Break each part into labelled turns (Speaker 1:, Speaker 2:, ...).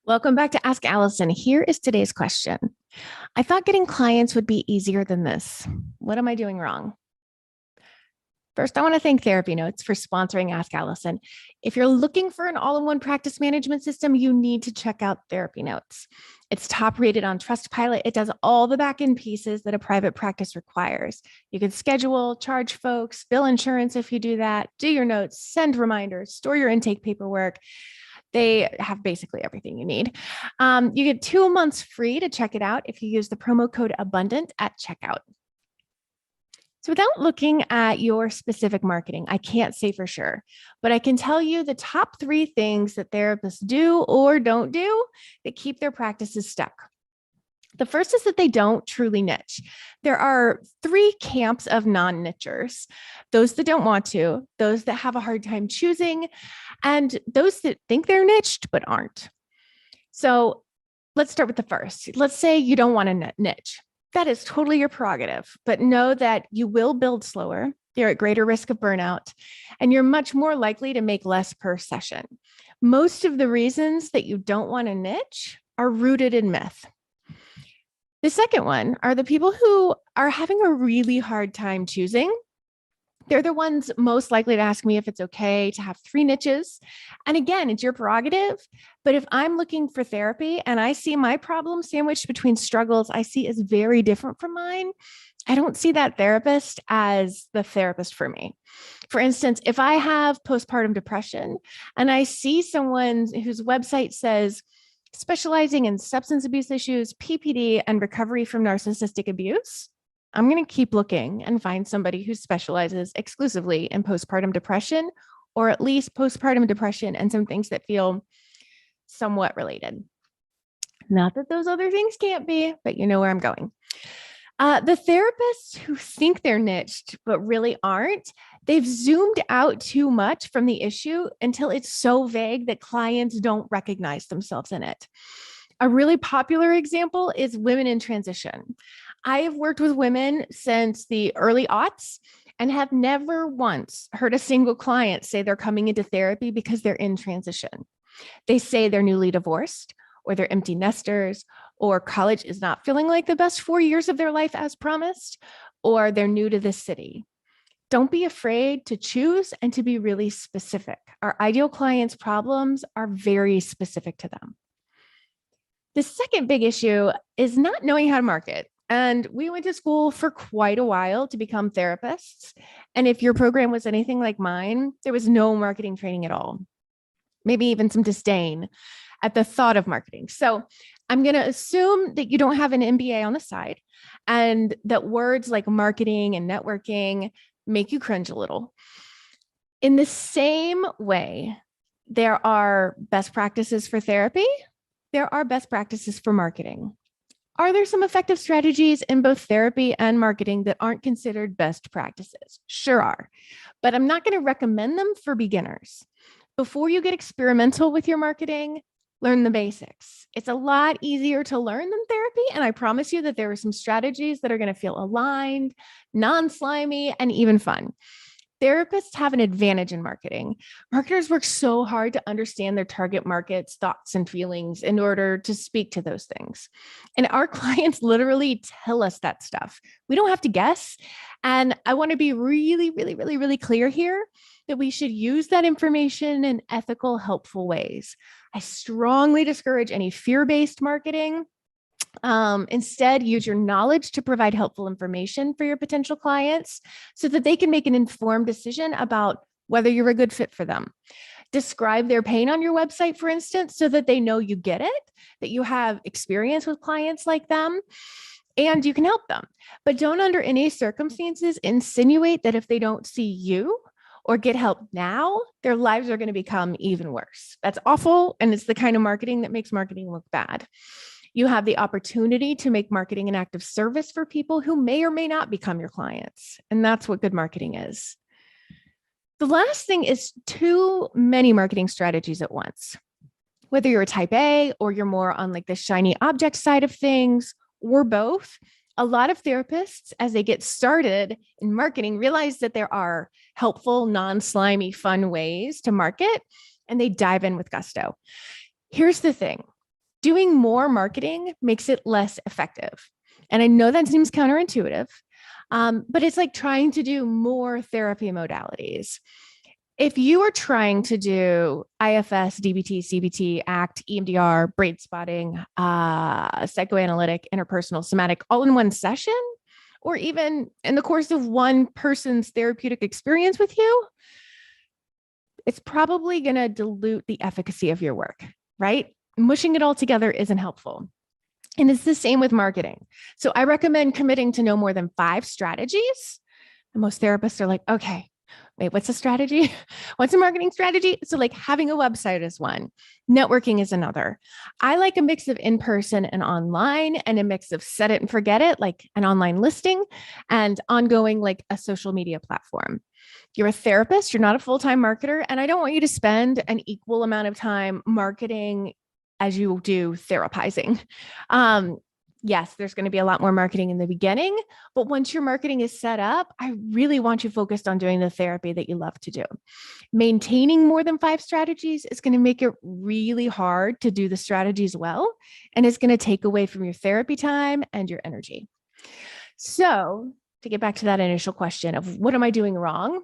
Speaker 1: Welcome back to Ask Allison. Here is today's question. I thought getting clients would be easier than this. What am I doing wrong? First, I want to thank Therapy Notes for sponsoring Ask Allison. If you're looking for an all-in-one practice management system, you need to check out Therapy Notes. It's top rated on Trustpilot. It does all the back-end pieces that a private practice requires. You can schedule, charge folks, bill insurance if you do that, do your notes, send reminders, store your intake paperwork. They have basically everything you need. You get 2 months free to check it out if you use the promo code ABUNDANT at checkout. So without looking at your specific marketing, I can't say for sure, but I can tell you the top 3 things that therapists do or don't do that keep their practices stuck. The first is that they don't truly niche. There are 3 camps of non-nichers: those that don't want to, those that have a hard time choosing, and those that think they're niched but aren't. So let's start with the first. Let's say you don't want to niche. That is totally your prerogative, but know that you will build slower, you're at greater risk of burnout, and you're much more likely to make less per session. Most of the reasons that you don't want to niche are rooted in myth. The second one are the people who are having a really hard time choosing. They're the ones most likely to ask me if it's okay to have 3 niches. And again, it's your prerogative. But if I'm looking for therapy and I see my problem sandwiched between struggles I see as very different from mine, I don't see that therapist as the therapist for me. For instance, if I have postpartum depression and I see someone whose website says specializing in substance abuse issues, PPD, and recovery from narcissistic abuse, I'm going to keep looking and find somebody who specializes exclusively in postpartum depression, or at least postpartum depression and some things that feel somewhat related. Not that those other things can't be, but you know where I'm going. The therapists who think they're niched but really aren't, they've zoomed out too much from the issue until it's so vague that clients don't recognize themselves in it. A really popular example is women in transition. I have worked with women since the early aughts and have never once heard a single client say they're coming into therapy because they're in transition. They say they're newly divorced, or they're empty nesters, or college is not feeling like the best 4 years of their life as promised, or they're new to this city. Don't be afraid to choose and to be really specific. Our ideal clients' problems are very specific to them. The second big issue is not knowing how to market. And we went to school for quite a while to become therapists. And if your program was anything like mine, there was no marketing training at all, maybe even some disdain at the thought of marketing. So I'm going to assume that you don't have an MBA on the side and that words like marketing and networking make you cringe a little. In the same way, there are best practices for therapy, there are best practices for marketing. Are there some effective strategies in both therapy and marketing that aren't considered best practices? Sure are, but I'm not going to recommend them for beginners. Before you get experimental with your marketing, learn the basics. It's a lot easier to learn than therapy, and I promise you that there are some strategies that are going to feel aligned, non-slimy, and even fun. Therapists have an advantage in marketing. Marketers work so hard to understand their target market's thoughts and feelings in order to speak to those things. And our clients literally tell us that stuff. We don't have to guess. And I want to be really clear here that we should use that information in ethical, helpful ways. I strongly discourage any fear-based marketing. Instead, use your knowledge to provide helpful information for your potential clients so that they can make an informed decision about whether you're a good fit for them. Describe their pain on your website, for instance, so that they know you get it, that you have experience with clients like them, and you can help them. But don't under any circumstances insinuate that if they don't see you or get help now, their lives are going to become even worse. That's awful, and it's the kind of marketing that makes marketing look bad. You have the opportunity to make marketing an act of service for people who may or may not become your clients. And that's what good marketing is. The last thing is too many marketing strategies at once. Whether you're a type A or you're more on like the shiny object side of things or both, a lot of therapists, as they get started in marketing, realize that there are helpful, non-slimy, fun ways to market, and they dive in with gusto. Here's the thing. Doing more marketing makes it less effective. And I know that seems counterintuitive, but it's like trying to do more therapy modalities. If you are trying to do IFS, DBT, CBT, ACT, EMDR, brain spotting, psychoanalytic, interpersonal, somatic, all in one session, or even in the course of one person's therapeutic experience with you, it's probably going to dilute the efficacy of your work, right? Mushing it all together isn't helpful. And it's the same with marketing. So I recommend committing to no more than 5 strategies. And most therapists are like, okay, wait, what's a strategy? What's a marketing strategy? So, like, having a website is one, networking is another. I like a mix of in person and online, and a mix of set it and forget it, like an online listing, and ongoing, like a social media platform. You're a therapist, you're not a full time marketer, and I don't want you to spend an equal amount of time marketing as you do therapizing. Yes, there's going to be a lot more marketing in the beginning, but once your marketing is set up, I really want you focused on doing the therapy that you love to do. Maintaining more than 5 strategies is going to make it really hard to do the strategies well, and it's going to take away from your therapy time and your energy. So, to get back to that initial question of what am I doing wrong?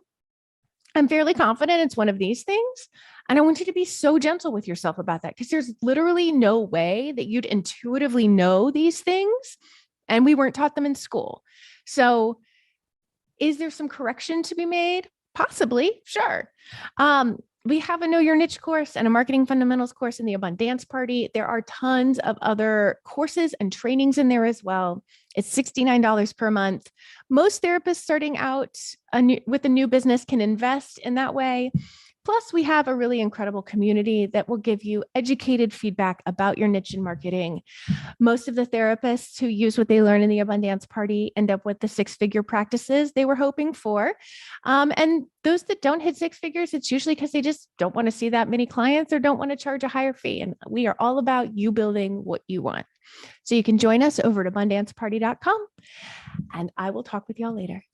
Speaker 1: I'm fairly confident it's one of these things. And I want you to be so gentle with yourself about that, because there's literally no way that you'd intuitively know these things. And we weren't taught them in school. So is there some correction to be made? Possibly, sure. We have a Know Your Niche course and a Marketing Fundamentals course in the Abundance Party. There are tons of other courses and trainings in there as well. It's $69 per month. Most therapists starting out with a new business can invest in that way. Plus, we have a really incredible community that will give you educated feedback about your niche and marketing. Most of the therapists who use what they learn in the Abundance Party end up with the 6-figure practices they were hoping for. And those that don't hit 6 figures, it's usually because they just don't want to see that many clients or don't want to charge a higher fee. And we are all about you building what you want. So you can join us over at abundanceparty.com, and I will talk with y'all later.